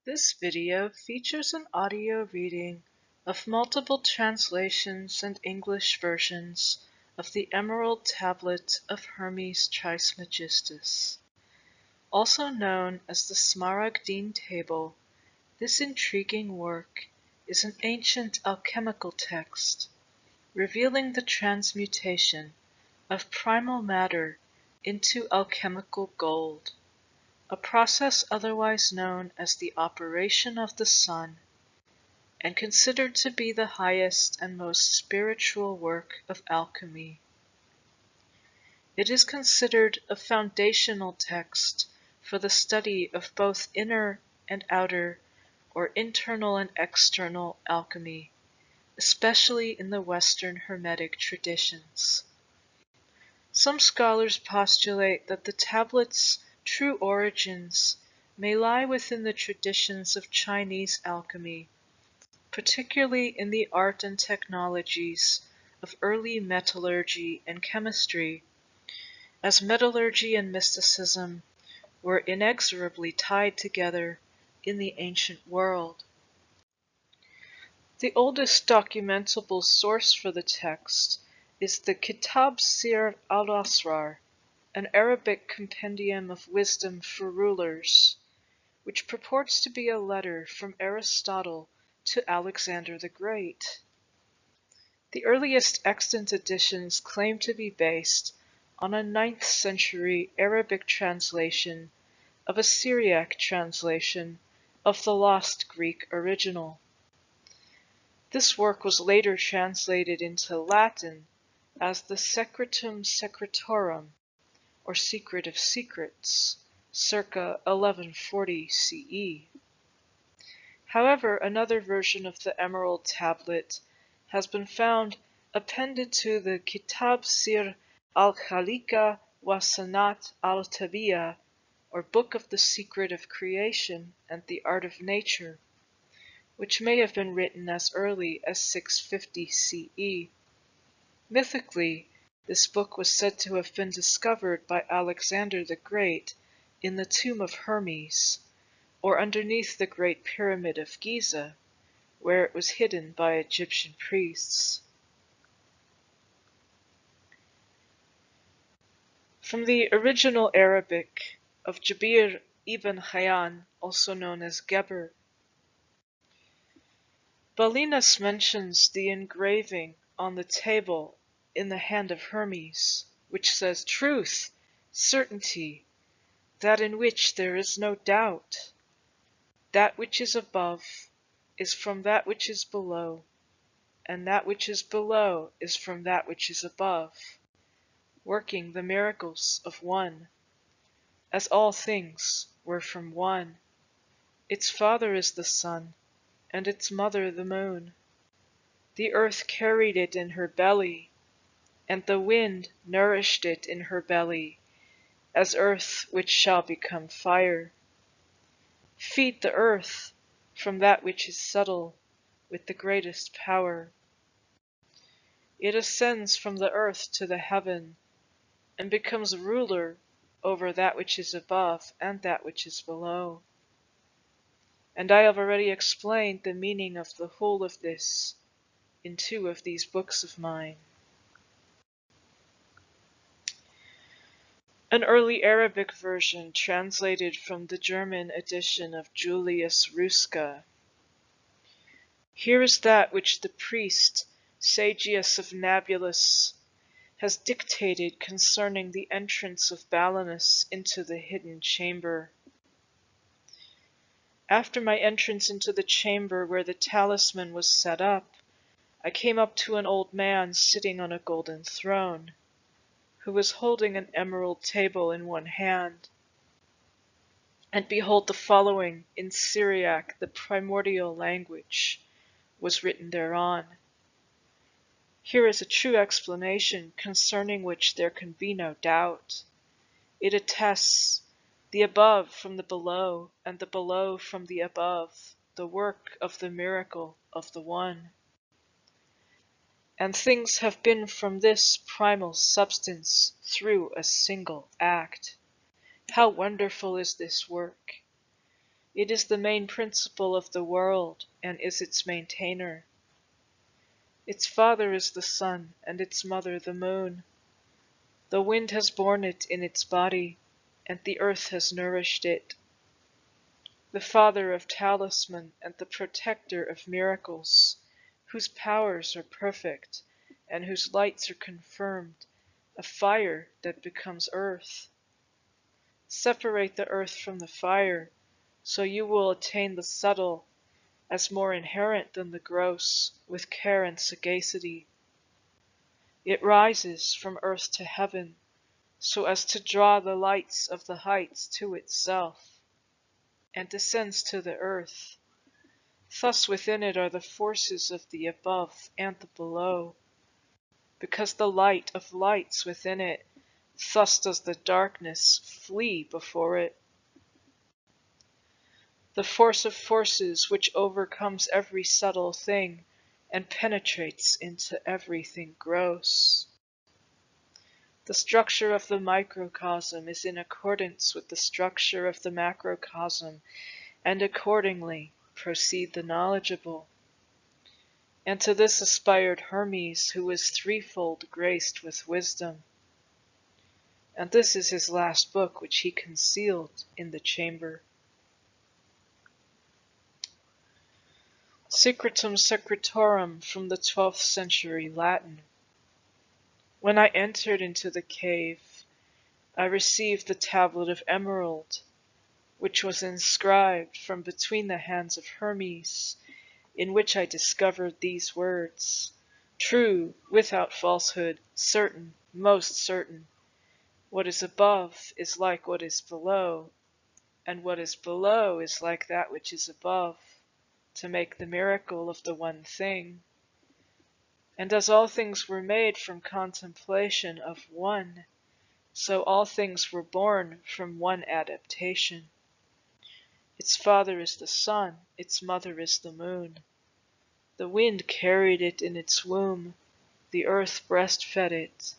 This video features an audio reading of multiple translations and English versions of the Emerald Tablet of Hermes Trismegistus. Also known as the Smaragdine Table, this intriguing work is an ancient alchemical text revealing the transmutation of primal matter into alchemical gold, a process otherwise known as the operation of the sun, and considered to be the highest and most spiritual work of alchemy. It is considered a foundational text for the study of both inner and outer, or internal and external alchemy, especially in the Western Hermetic traditions. Some scholars postulate that the tablet's true origins may lie within the traditions of Chinese alchemy, particularly in the art and technologies of early metallurgy and chemistry, as metallurgy and mysticism were inexorably tied together in the ancient world. The oldest documentable source for the text is the Kitab Sir al-Asrar, an Arabic compendium of wisdom for rulers, which purports to be a letter from Aristotle to Alexander the Great. The earliest extant editions claim to be based on a 9th century Arabic translation of a Syriac translation of the lost Greek original. This work was later translated into Latin as the Secretum Secretorum, or Secret of Secrets, circa 1140 CE. However, another version of the Emerald Tablet has been found appended to the Kitab Sir al-Khalika wa Sanat al-Tabiya, or Book of the Secret of Creation and the Art of Nature, which may have been written as early as 650 CE. Mythically, this book was said to have been discovered by Alexander the Great in the tomb of Hermes, or underneath the Great Pyramid of Giza, where it was hidden by Egyptian priests. From the original Arabic of Jabir ibn Hayyan, also known as Geber, Balinas mentions the engraving on the table in the hand of Hermes, which says truth, certainty, that in which there is no doubt. That which is above is from that which is below, and that which is below is from that which is above, working the miracles of one, as all things were from one. Its father is the sun, and its mother the moon. The earth carried it in her belly, and the wind nourished it in her belly, as earth which shall become fire. Feed the earth from that which is subtle with the greatest power. It ascends from the earth to the heaven, and becomes ruler over that which is above and that which is below. And I have already explained the meaning of the whole of this in 2 of these books of mine. An early Arabic version translated from the German edition of Julius Ruska. Here is that which the priest Sagius of Nablus has dictated concerning the entrance of Balinus into the hidden chamber. After my entrance into the chamber where the talisman was set up, I came up to an old man sitting on a golden throne, who was holding an emerald table in one hand. And behold, the following in Syriac, the primordial language, was written thereon. Here is a true explanation concerning which there can be no doubt. It attests the above from the below, and the below from the above, the work of the miracle of the one. And things have been from this primal substance through a single act. How wonderful is this work! It is the main principle of the world, and is its maintainer. Its father is the sun, and its mother the moon. The wind has borne it in its body, and the earth has nourished it. The father of talisman and the protector of miracles, whose powers are perfect, and whose lights are confirmed, a fire that becomes earth. Separate the earth from the fire, so you will attain the subtle, as more inherent than the gross, with care and sagacity. It rises from earth to heaven, so as to draw the lights of the heights to itself, and descends to the earth. Thus within it are the forces of the above and the below. Because the light of lights within it, thus does the darkness flee before it. The force of forces which overcomes every subtle thing and penetrates into everything gross. The structure of the microcosm is in accordance with the structure of the macrocosm, and accordingly proceed the knowledgeable. And to this aspired Hermes, who is threefold graced with wisdom. And this is his last book, which he concealed in the chamber. Secretum Secretorum, from the 12th century Latin. When I entered into the cave, I received the tablet of emerald, which was inscribed from between the hands of Hermes, in which I discovered these words: true, without falsehood, certain, most certain. What is above is like what is below, and what is below is like that which is above, to make the miracle of the one thing. And as all things were made from contemplation of one, so all things were born from one adaptation. Its father is the sun, its mother is the moon. The wind carried it in its womb, the earth breastfed it.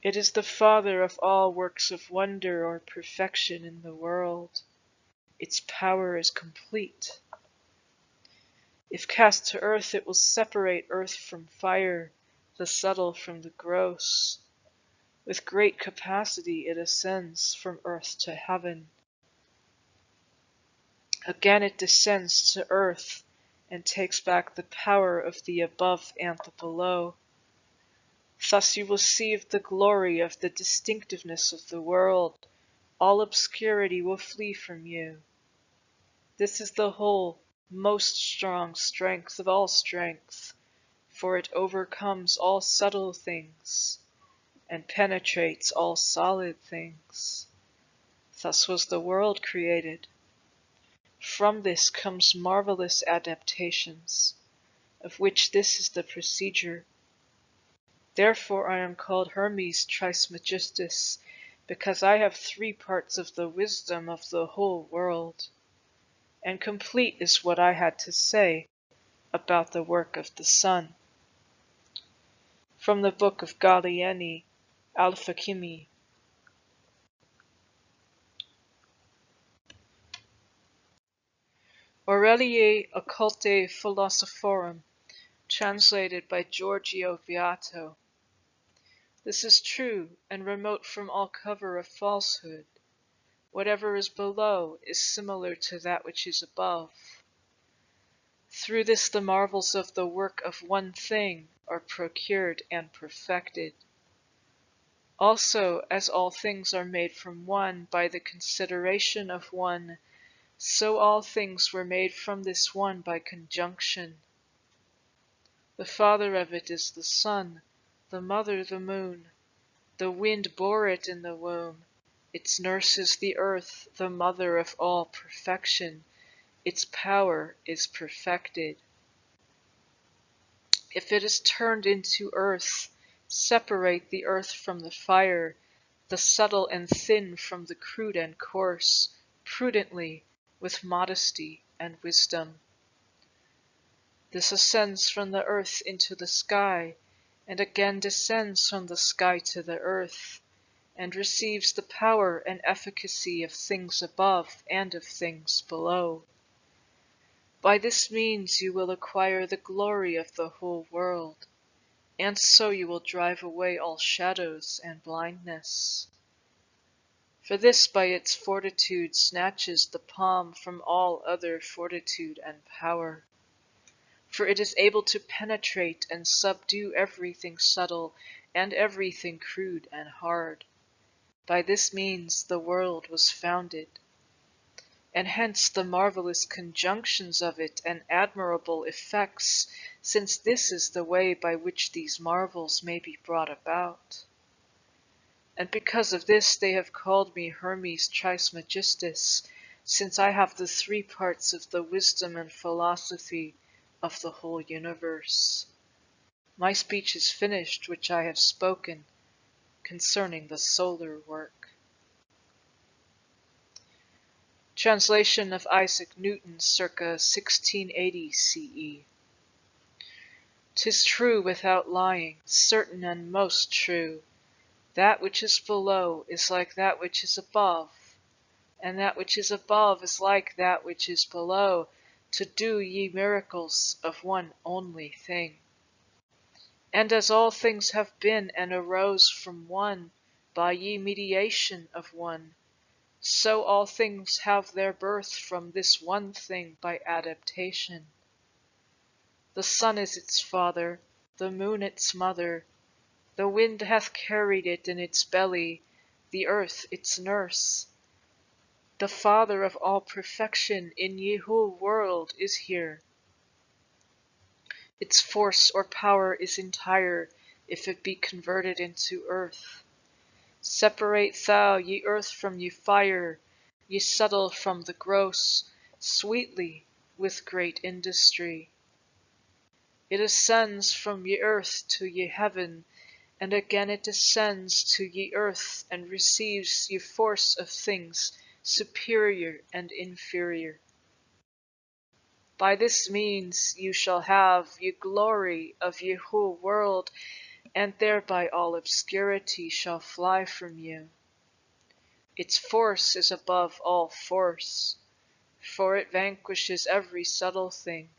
It is the father of all works of wonder or perfection in the world. Its power is complete. If cast to earth, it will separate earth from fire, the subtle from the gross. With great capacity it ascends from earth to heaven. Again it descends to earth and takes back the power of the above and the below. Thus you will see the glory of the distinctiveness of the world. All obscurity will flee from you. This is the whole, most strong strength of all strength, for it overcomes all subtle things and penetrates all solid things. Thus was the world created. From this comes marvelous adaptations, of which this is the procedure. Therefore I am called Hermes Trismegistus, because I have 3 parts of the wisdom of the whole world. And complete is what I had to say about the work of the sun. From the book of Gallieni, Alchemy. Aureliae Occulte Philosophorum, translated by Giorgio Viato. This is true, and remote from all cover of falsehood. Whatever is below is similar to that which is above. Through this the marvels of the work of one thing are procured and perfected. Also, as all things are made from one by the consideration of one, so all things were made from this one by conjunction. The father of it is the sun, the mother the moon. The wind bore it in the womb. Its nurse is the earth, the mother of all perfection. Its power is perfected. If it is turned into earth, separate the earth from the fire, the subtle and thin from the crude and coarse, prudently, with modesty and wisdom. This ascends from the earth into the sky, and again descends from the sky to the earth, and receives the power and efficacy of things above and of things below. By this means you will acquire the glory of the whole world, and so you will drive away all shadows and blindness. For this by its fortitude snatches the palm from all other fortitude and power. For it is able to penetrate and subdue everything subtle and everything crude and hard. By this means the world was founded, and hence the marvelous conjunctions of it and admirable effects, since this is the way by which these marvels may be brought about. And because of this they have called me Hermes Trismegistus, since I have the three parts of the wisdom and philosophy of the whole universe. My speech is finished which I have spoken concerning the solar work. Translation of Isaac Newton circa 1680 CE. 'Tis true without lying, certain and most true, that which is below is like that which is above, and that which is above is like that which is below, to do ye miracles of one only thing. And as all things have been and arose from one, by ye mediation of one, so all things have their birth from this one thing by adaptation. The sun is its father, the moon its mother, the wind hath carried it in its belly, the earth its nurse. The Father of all perfection in ye whole world is here. Its force or power is entire, if it be converted into earth. Separate thou ye earth from ye fire, ye subtle from the gross, sweetly, with great industry. It ascends from ye earth to ye heaven, and again it descends to ye earth, and receives ye force of things superior and inferior. By this means you shall have ye glory of ye whole world, and thereby all obscurity shall fly from you. Its force is above all force, for it vanquishes every subtle thing,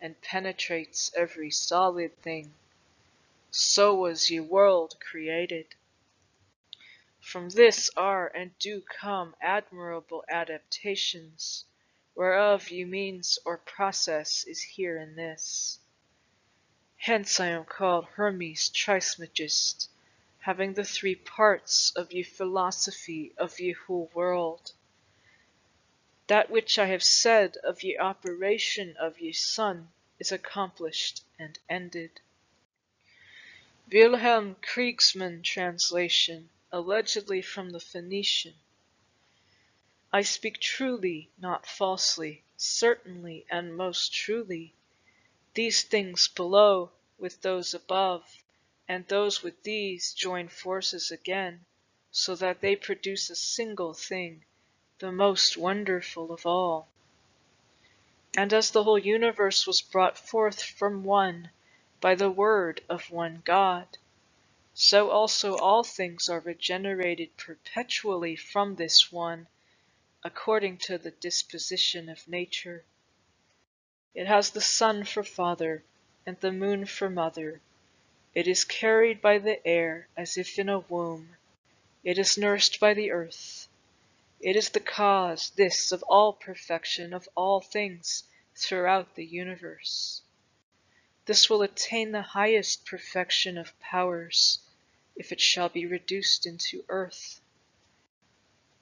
and penetrates every solid thing. So was ye world created. From this are and do come admirable adaptations, whereof ye means or process is here in this. Hence I am called Hermes Trismegistus, having the three parts of ye philosophy of ye whole world. That which I have said of ye operation of ye sun is accomplished and ended. Wilhelm Kriegsmann translation, allegedly from the Phoenician. I speak truly, not falsely, certainly and most truly. These things below with those above, and those with these join forces again, so that they produce a single thing, the most wonderful of all. And as the whole universe was brought forth from one, by the word of one God, so also all things are regenerated perpetually from this one, according to the disposition of nature. It has the sun for father, and the moon for mother. It is carried by the air as if in a womb. It is nursed by the earth. It is the cause, this, of all perfection of all things throughout the universe. This will attain the highest perfection of powers, if it shall be reduced into earth.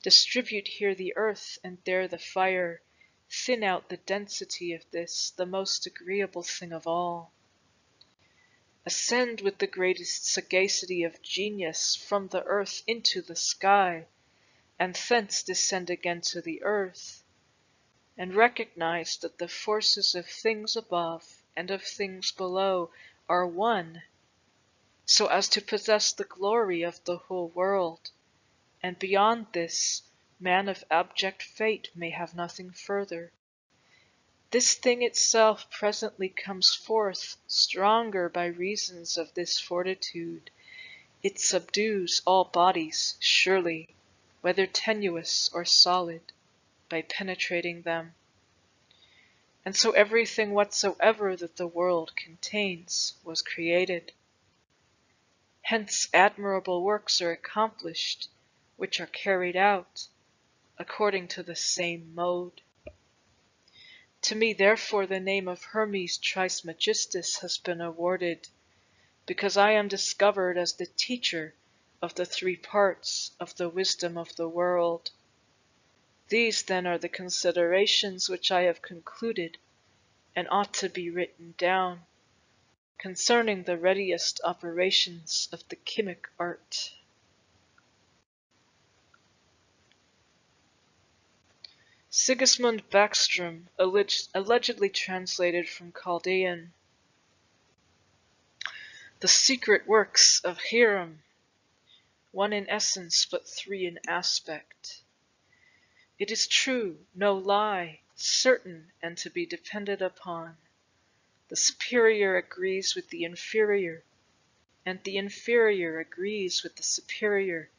Distribute here the earth and there the fire, thin out the density of this, the most agreeable thing of all. Ascend with the greatest sagacity of genius from the earth into the sky, and thence descend again to the earth, and recognize that the forces of things above and of things below are one, so as to possess the glory of the whole world, and beyond this, man of abject fate may have nothing further. This thing itself presently comes forth stronger by reasons of this fortitude, It subdues all bodies, surely, whether tenuous or solid, by penetrating them. And so everything whatsoever that the world contains was created. Hence admirable works are accomplished, which are carried out according to the same mode. To me, therefore, the name of Hermes Trismegistus has been awarded, because I am discovered as the teacher of the three parts of the wisdom of the world. These, then, are the considerations which I have concluded and ought to be written down, concerning the readiest operations of the chymic art. Sigismund Backstrom allegedly translated from Chaldean the secret works of Hiram, one in essence but three in aspect. It is true, no lie, certain and to be depended upon. The superior agrees with the inferior, and the inferior agrees with the superior,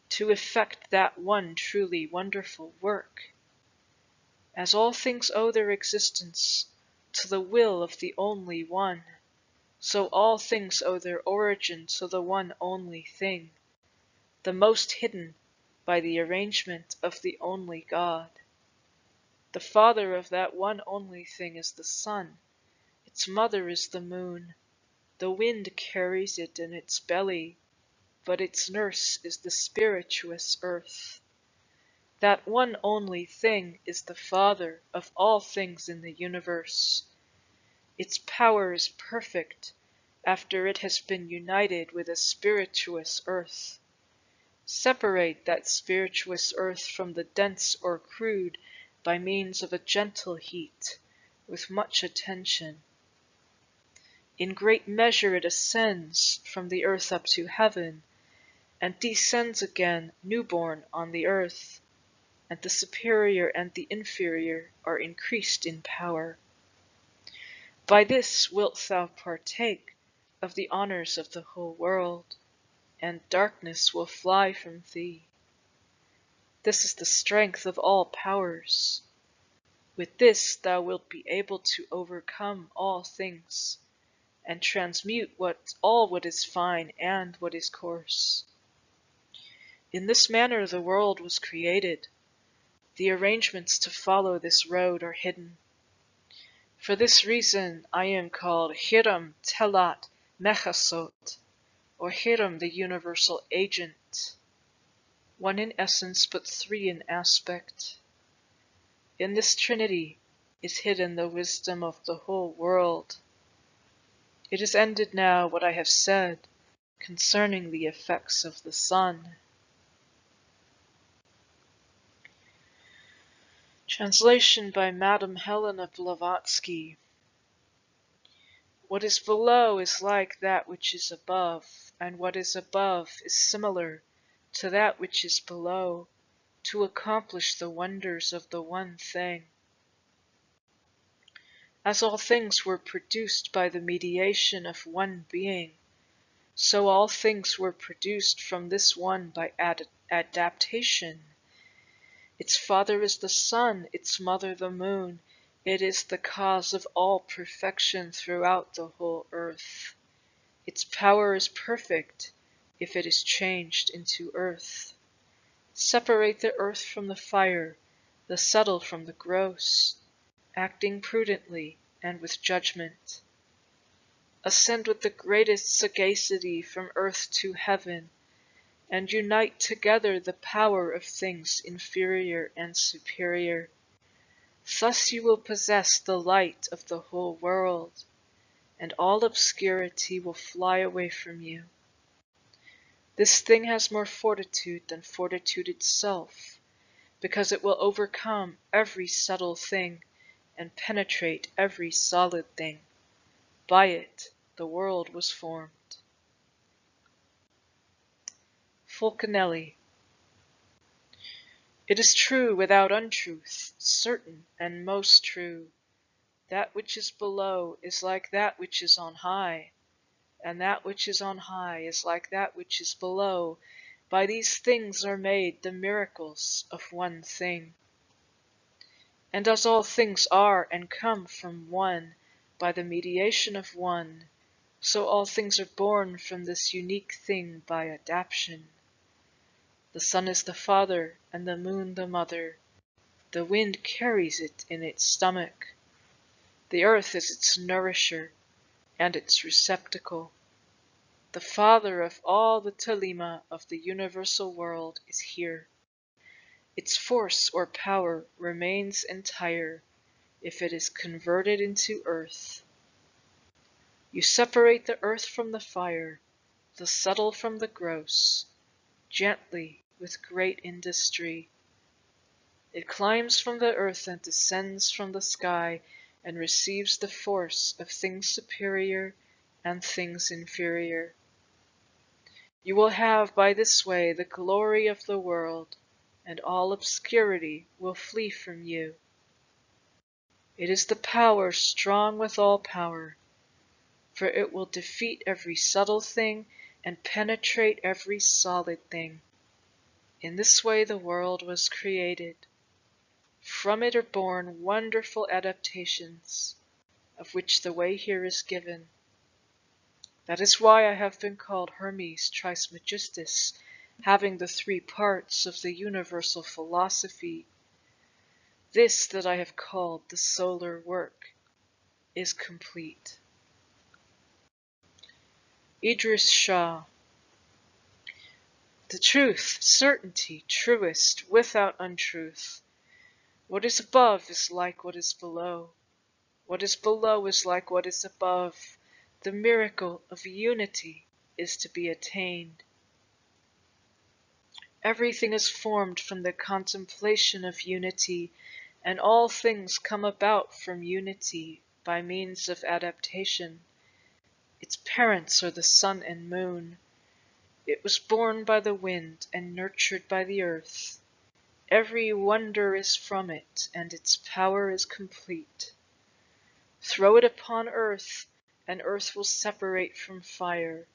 to effect that one truly wonderful work. As all things owe their existence to the will of the only one, so all things owe their origin to the one only thing, the most hidden by the arrangement of the only God. The father of that one only thing is the sun, its mother is the moon, the wind carries it in its belly, but its nurse is the spirituous earth. That one only thing is the father of all things in the universe. Its power is perfect after it has been united with a spirituous earth. Separate that spirituous earth from the dense or crude by means of a gentle heat, with much attention. In great measure it ascends from the earth up to heaven, and descends again newborn on the earth, and the superior and the inferior are increased in power. By this wilt thou partake of the honors of the whole world, and darkness will fly from thee. This is the strength of all powers. With this thou wilt be able to overcome all things, and transmute all what is fine and what is coarse. In this manner the world was created. The arrangements to follow this road are hidden. For this reason I am called Hiram Telat Mechasot, or Hiram the universal agent, one in essence but three in aspect. In this Trinity is hidden the wisdom of the whole world. It is ended now what I have said concerning the effects of the sun. Translation by Madame Helena Blavatsky. What is below is like that which is above, and what is above is similar to that which is below, to accomplish the wonders of the one thing. As all things were produced by the mediation of one being, so all things were produced from this one by adaptation. Its father is the sun, its mother the moon. It is the cause of all perfection throughout the whole earth. Its power is perfect if it is changed into earth. Separate the earth from the fire, the subtle from the gross, acting prudently and with judgment. Ascend with the greatest sagacity from earth to heaven, and unite together the power of things inferior and superior. Thus you will possess the light of the whole world, and all obscurity will fly away from you. This thing has more fortitude than fortitude itself, because it will overcome every subtle thing and penetrate every solid thing. By it the world was formed. Fulcanelli. It is true without untruth, certain and most true. That which is below is like that which is on high, and that which is on high is like that which is below. By these things are made the miracles of one thing. And as all things are and come from one, by the mediation of one, so all things are born from this unique thing by adaptation. The sun is the father, and the moon the mother. The wind carries it in its stomach. The earth is its nourisher, and its receptacle. The father of all the telema of the universal world is here. Its force or power remains entire if it is converted into earth. You separate the earth from the fire, the subtle from the gross, gently, with great industry. It climbs from the earth and descends from the sky, and receives the force of things superior and things inferior. You will have by this way the glory of the world, and all obscurity will flee from you. It is the power strong with all power, for it will defeat every subtle thing and penetrate every solid thing. In this way the world was created. From it are born wonderful adaptations, of which the way here is given. That is why I have been called Hermes Trismegistus, having the three parts of the universal philosophy. This that I have called the solar work is complete. Idris Shah. The truth, certainty, truest, without untruth. What is above is like what is below. What is below is like what is above. The miracle of unity is to be attained. Everything is formed from the contemplation of unity, and all things come about from unity by means of adaptation. Its parents are the sun and moon. It was born by the wind and nurtured by the earth. Every wonder is from it, and its power is complete. Throw it upon earth, and earth will separate from fire,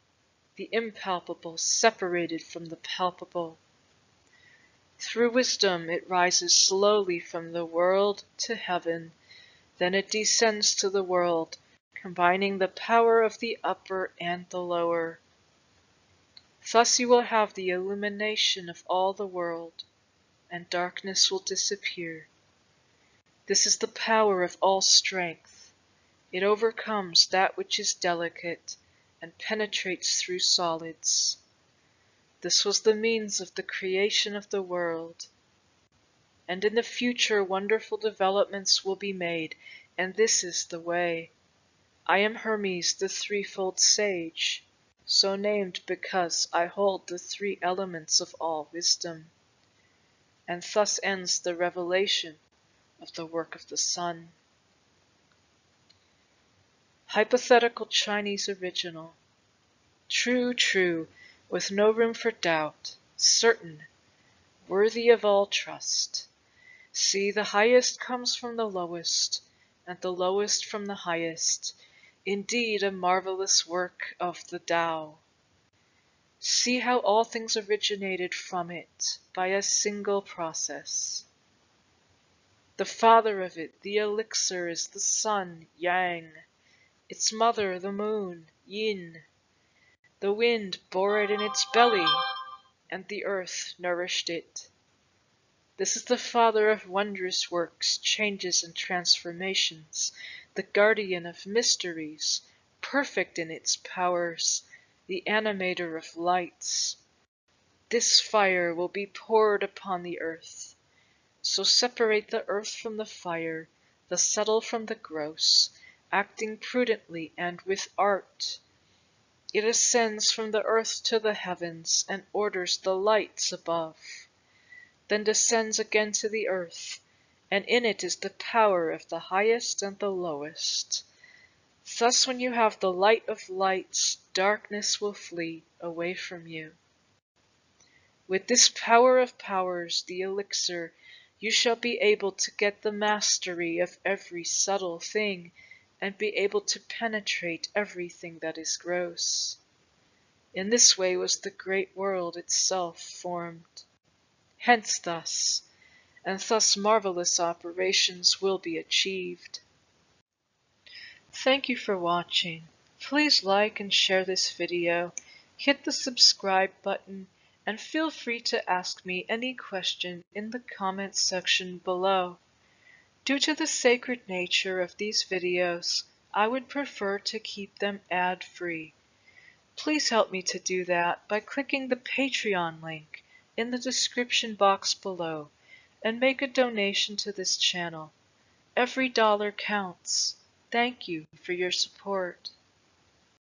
the impalpable separated from the palpable. Through wisdom it rises slowly from the world to heaven, then it descends to the world, combining the power of the upper and the lower. Thus you will have the illumination of all the world, and darkness will disappear. This is the power of all strength. It overcomes that which is delicate, and penetrates through solids. This was the means of the creation of the world. And in the future wonderful developments will be made, and this is the way. I am Hermes, the threefold sage, so named because I hold the three elements of all wisdom. And thus ends the revelation of the work of the sun. Hypothetical Chinese original. True, true, with no room for doubt, certain, worthy of all trust. See, the highest comes from the lowest, and the lowest from the highest. Indeed, a marvelous work of the Tao. See how all things originated from it by a single process. The father of it, the elixir, is the sun, Yang, its mother, the moon, Yin. The wind bore it in its belly, and the earth nourished it. This is the father of wondrous works, changes and transformations, the guardian of mysteries, perfect in its powers, the animator of lights. This fire will be poured upon the earth. So separate the earth from the fire, the subtle from the gross, acting prudently and with art. It ascends from the earth to the heavens, and orders the lights above. Then descends again to the earth, and in it is the power of the highest and the lowest. Thus when you have the light of lights, darkness will flee away from you. With this power of powers, the elixir, you shall be able to get the mastery of every subtle thing, and be able to penetrate everything that is gross. In this way was the great world itself formed. Hence thus, and thus marvelous operations will be achieved. Thank you for watching. Please like and share this video, hit the subscribe button, and feel free to ask me any question in the comments section below. Due to the sacred nature of these videos, I would prefer to keep them ad-free. Please help me to do that by clicking the Patreon link in the description box below and make a donation to this channel. Every dollar counts. Thank you for your support.